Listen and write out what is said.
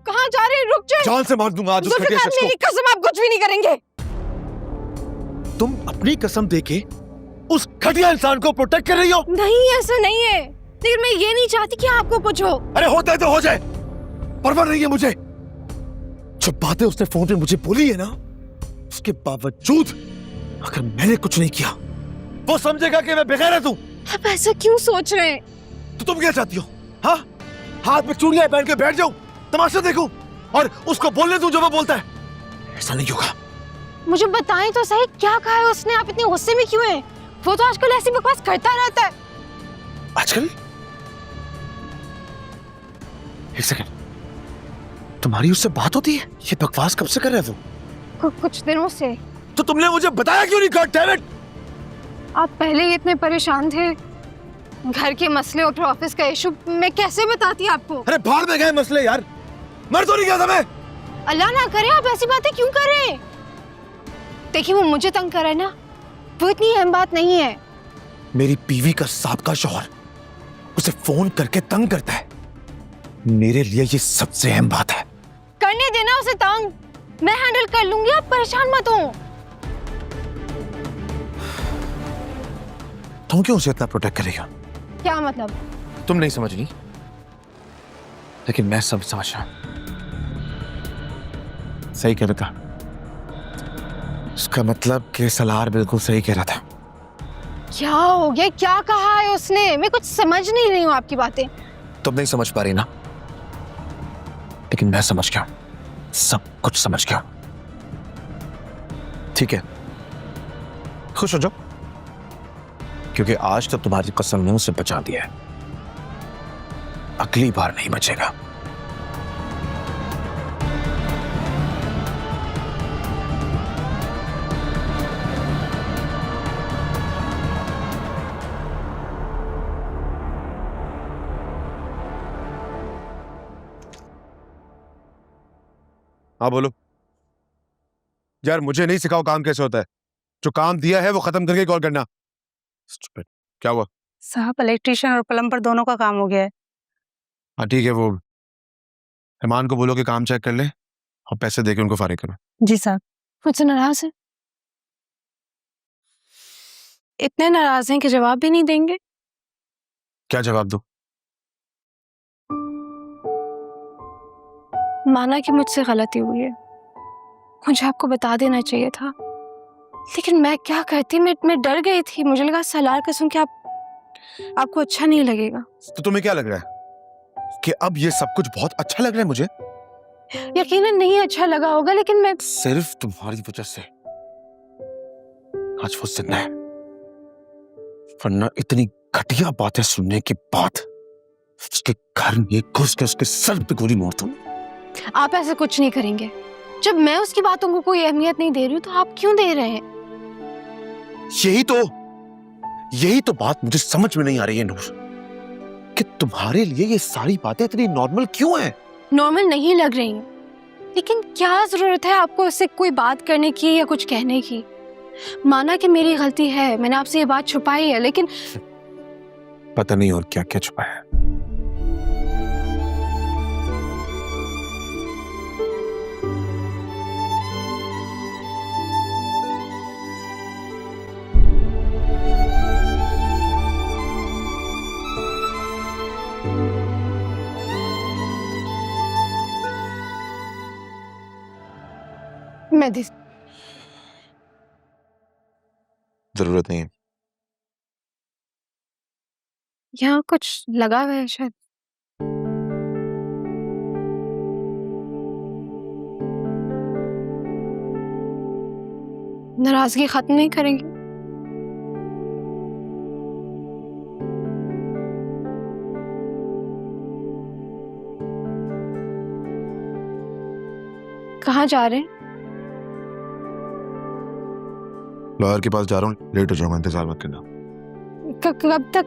आप कहाँ जा रहे हैं? रुक जाइए। जान से मार दूंगा आज उस घटिया शख्स को। मेरी कसम, आप कुछ भी नहीं करेंगे। तुम अपनी कसम देके उस घटिया इंसान को प्रोटेक्ट कर रही हो? नहीं, ऐसा नहीं है, लेकिन मैं ये नहीं चाहती कि आपको कुछ हो। अरे होता है तो हो जाए, परवाह नहीं है मुझे। जो बातें उसने फोन पे मुझे बोली है ना, उसके बावजूद अगर मैंने कुछ नहीं किया वो समझेगा कि मैं बेगैरत हूं। आप ऐसा क्यों सोच रहे हैं? तो तुम क्या चाहती हो? हाँ, हाथ में चूड़ियां पहन के बैठ जाऊं, तमाशा देखूं और उसको बोलने दूं जो वो बोलता है? ऐसा नहीं होगा। मुझे बताएं तो सही, क्या कहा है उसने? आप इतने गुस्से में क्यों हैं? वो तो आजकल ऐसी बकवास करता रहता है। आजकल? एक सेकंड, तुम्हारी उससे बात होती है? ये बकवास कब से कर रहे हो? कुछ दिनों से। तो तुमने मुझे बताया क्यों नहीं? God damn it! आप पहले ही इतने परेशान थे, घर के मसले और फिर ऑफिस का इशू, मैं कैसे बताती आपको? अरे भाड़ में गए मसले यार, मर तो नहीं गया था मैं। अल्लाह ना करे आप ऐसी बातें क्यों कर रहे हैं? देखिए, वो मुझे तंग कर रहा है ना, वो इतनी अहम बात नहीं है। मेरी बीवी का साबका शौहर उसे फोन करके तंग करता है, मेरे लिए ये सबसे अहम बात है। करने देना उसे तंग, मैं हैंडल कर लूंगी, आप परेशान मत हो। तुम क्यों उसे इतना प्रोटेक्ट कर रही हो? क्या मतलब? तुम नहीं समझ रही, लेकिन मैं सब समझ रहा हूं। सही कह रहा था, उसका मतलब कि सलार बिल्कुल सही कह रहा था। क्या हो गया? क्या कहा है उसने? मैं कुछ समझ नहीं रही हूँ आपकी बातें। तुम नहीं समझ पा रही ना, लेकिन मैं समझ गया, सब कुछ समझ गया। ठीक है, खुश हो जाओ, क्योंकि आज तो तुम्हारी कसम ने उसे बचा दिया है, अगली बार नहीं बचेगा। हाँ बोलो। यार मुझे नहीं सिखाओ काम कैसे होता है, जो काम दिया है वो खत्म करके कॉल करना। Stupid. क्या हुआ? साहब, इलेक्ट्रिशियन और प्लम्बर दोनों का काम हो गया है। हाँ ठीक है, वो रहमान को बोलो कि काम चेक कर ले और पैसे देके उनको फारिग करो। जी साहब। मुझसे नाराज है? इतने नाराज हैं कि जवाब भी नहीं देंगे? क्या जवाब दो? माना कि मुझसे गलती हुई है, मुझे आपको बता देना चाहिए था, लेकिन मैं क्या करती, मैं डर गई थी। मुझे लगा सलार कसम कि आपको अच्छा नहीं लगेगा। तो तुम्हें क्या लग रहा है कि अब ये सब कुछ बहुत अच्छा लग रहा है मुझे? यकीनन नहीं अच्छा लगा होगा, लेकिन मैं सिर्फ तुम्हारी वजह से आज वो जिंदा है, वरना इतनी घटिया बातें सुनने के बाद उसके घर में घुस के उसके सर पे गोली मार दूं। आप ऐसा कुछ नहीं करेंगे। जब मैं उसकी बातों को कोई अहमियत नहीं दे रही हूँ तो आप क्यों दे रहे हैं? यही तो बात मुझे समझ में नहीं आ रही है नूर, कि तुम्हारे लिए ये सारी बातें इतनी नॉर्मल क्यों हैं? नॉर्मल नहीं लग रही, लेकिन क्या जरूरत है आपको उससे कोई बात करने की या कुछ कहने की? माना कि मेरी गलती है, मैंने आपसे ये बात छुपाई है, लेकिन पता नहीं और क्या क्या छुपाया है। मैं जरूरत नहीं है। यहाँ कुछ लगा हुआ है शायद। नाराजगी खत्म नहीं करेंगे? कहाँ जा रहे हैं? लॉयर के पास जा रहा हूँ, लेट हो जाऊंगा, इंतजार मत करना। कब तक?